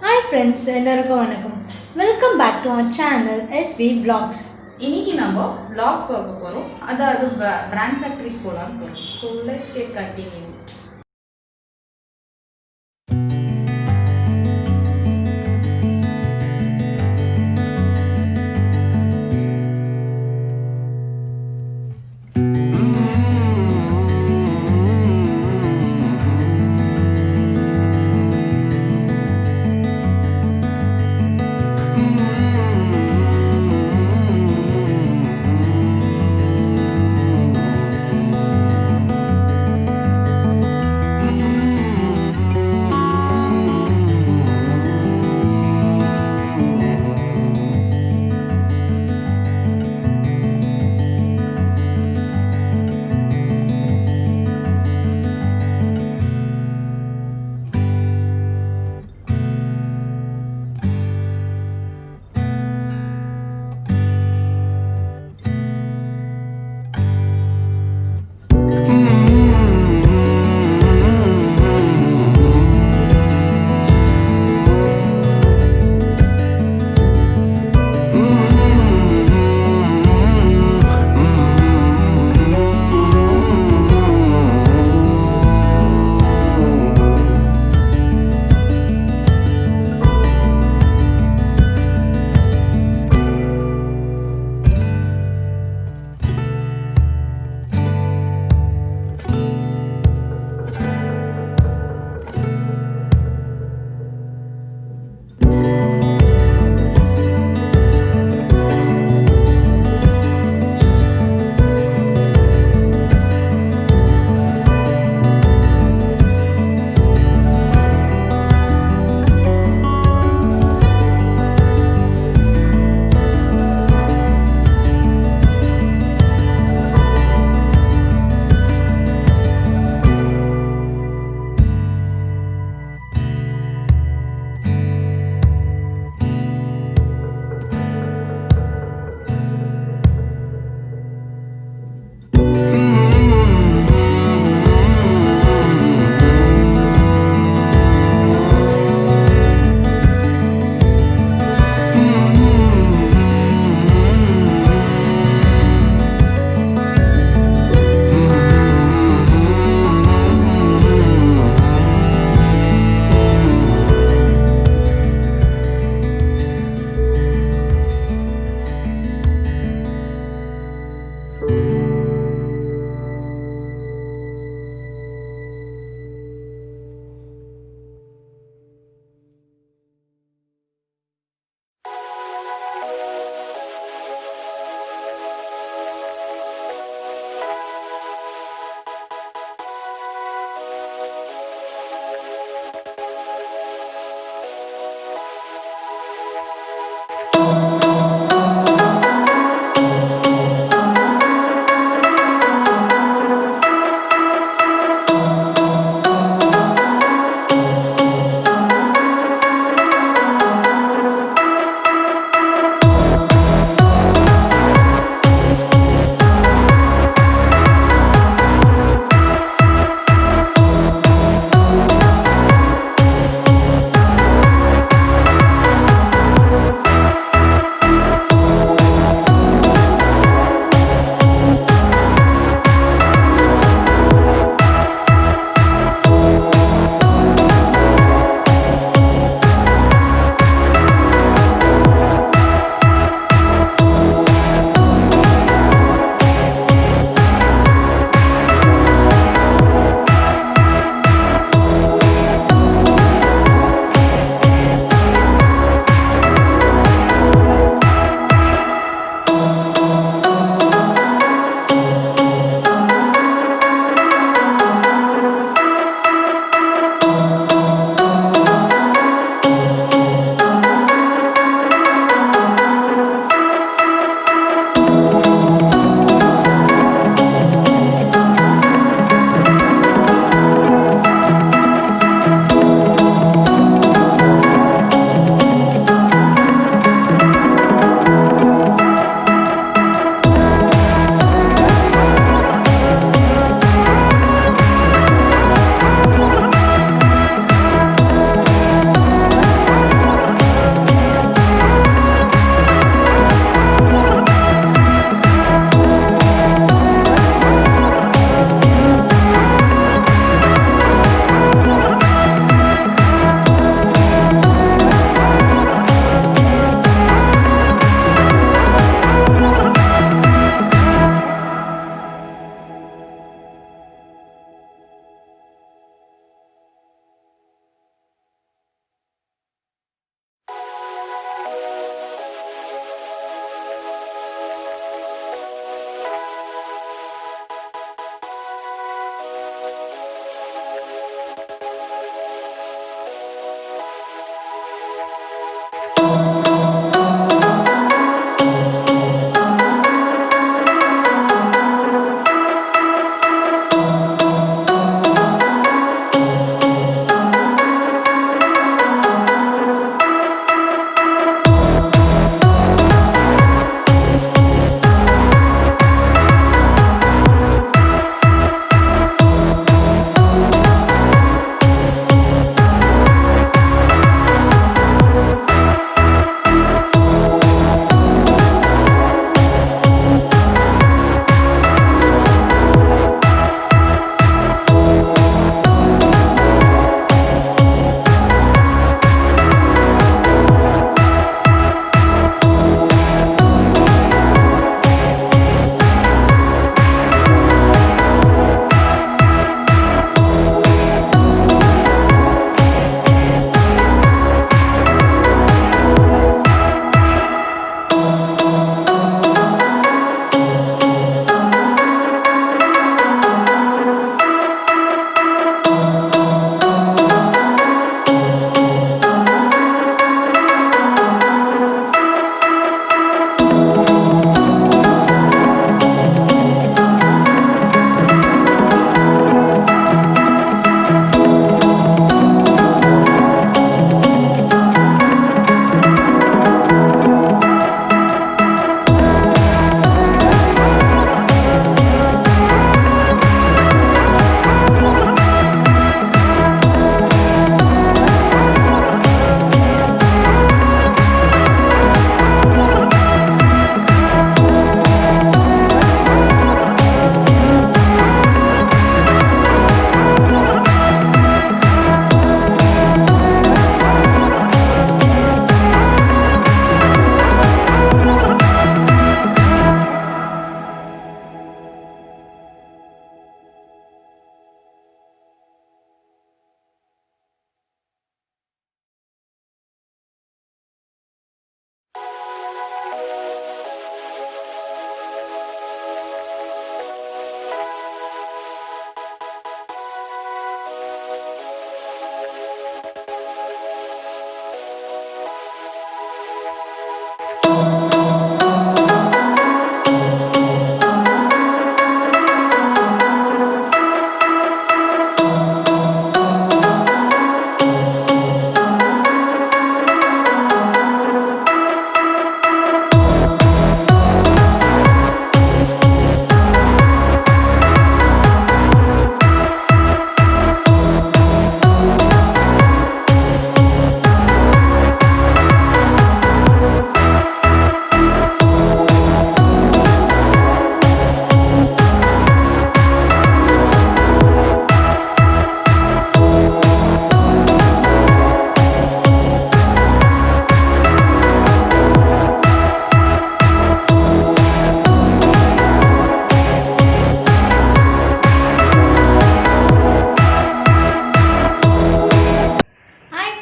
Hi friends, எல்லாருக்கும் வணக்கம். Welcome back to our channel SV Vlogs. இன்னைக்கு நம்ம vlog பார்க்க போறோம். அதாவது பிராண்ட் ஃபேக்டரி போலாம் போறோம். So let's get continued.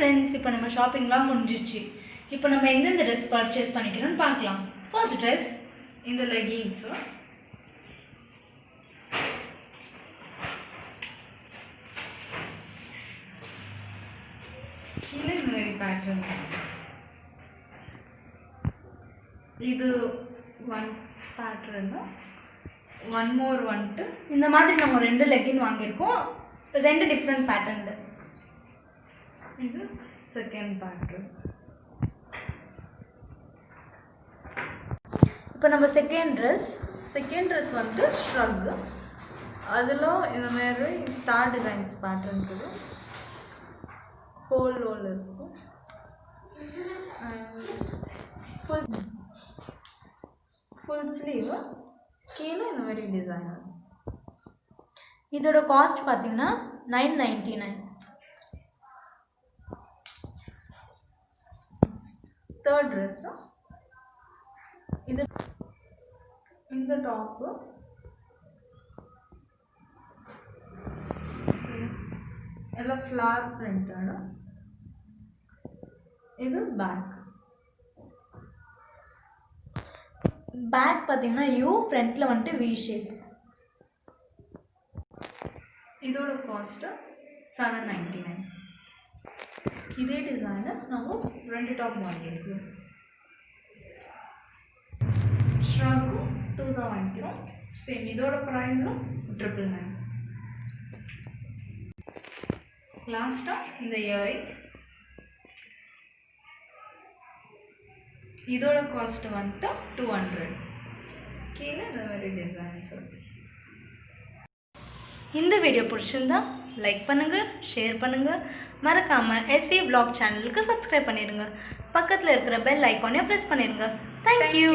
Friends, இப்போ நம்ம ஷாப்பிங்லாம் முடிஞ்சிச்சு. இப்போ நம்ம எந்தெந்த ட்ரெஸ் பர்ச்சேஸ் பண்ணிக்கிறோன்னு பார்க்கலாம். ஃபர்ஸ்ட் ட்ரெஸ் இந்த லெகின்ஸு, கீழே இந்த மாதிரி பேட்டர்ன். இது ஒன் பேட்டர்னு, ஒன் மோர் வந்துட்டு இந்த மாதிரி நம்ம 2 லெகின் வாங்கியிருக்கோம், 2 டிஃப்ரெண்ட் பேட்டர்னில். இது செகண்ட் பேட்டர்ன். இப்போ நம்ம செகண்ட் ட்ரெஸ் வந்து ஷ்ரக்கு. அதில் இந்த மாதிரி ஸ்டார் டிசைன்ஸ் பேட்டர்ன் இருக்குது, ஹோல் இருக்கும். ஃபுல் ஸ்லீவ், கீழே இந்த மாதிரி டிசைன். இதோட காஸ்ட் பார்த்தீங்கன்னா 999. தேர்ட் ட்ரெஸ்ஸு, இது இந்த டாப்பு எல்லாம் ஃப்ளவர் பிரிண்டடு. இது பேக் பார்த்தீங்கன்னா யூ ஃப்ரண்ட்டில் வந்துட்டு வி ஷேப். இதோட காஸ்ட்டு 799. இதே டிசைனை நம்ம 2 டாப் வாங்கியிருக்கோம். ஷ்ரக்கும் 2 தான் வாங்கிக்கிறோம். சேம் இதோட ப்ரைஸும் 999. லாஸ்ட்டாக இந்த இயரிங், இதோட காஸ்ட் வந்துட்டு 200. கீழே இந்த மாதிரி டிசைன்ஸ். இந்த வீடியோ பிடிச்சிருந்தா லைக் பண்ணுங்கள், ஷேர் பண்ணுங்கள், மறக்காமல் SV vlog சேனலுக்கு சப்ஸ்கிரைப் பண்ணிடுங்க. பக்கத்தில் இருக்கிற பெல் ஐக்கானையும் ப்ரெஸ் பண்ணிடுங்க. தேங்க்யூ.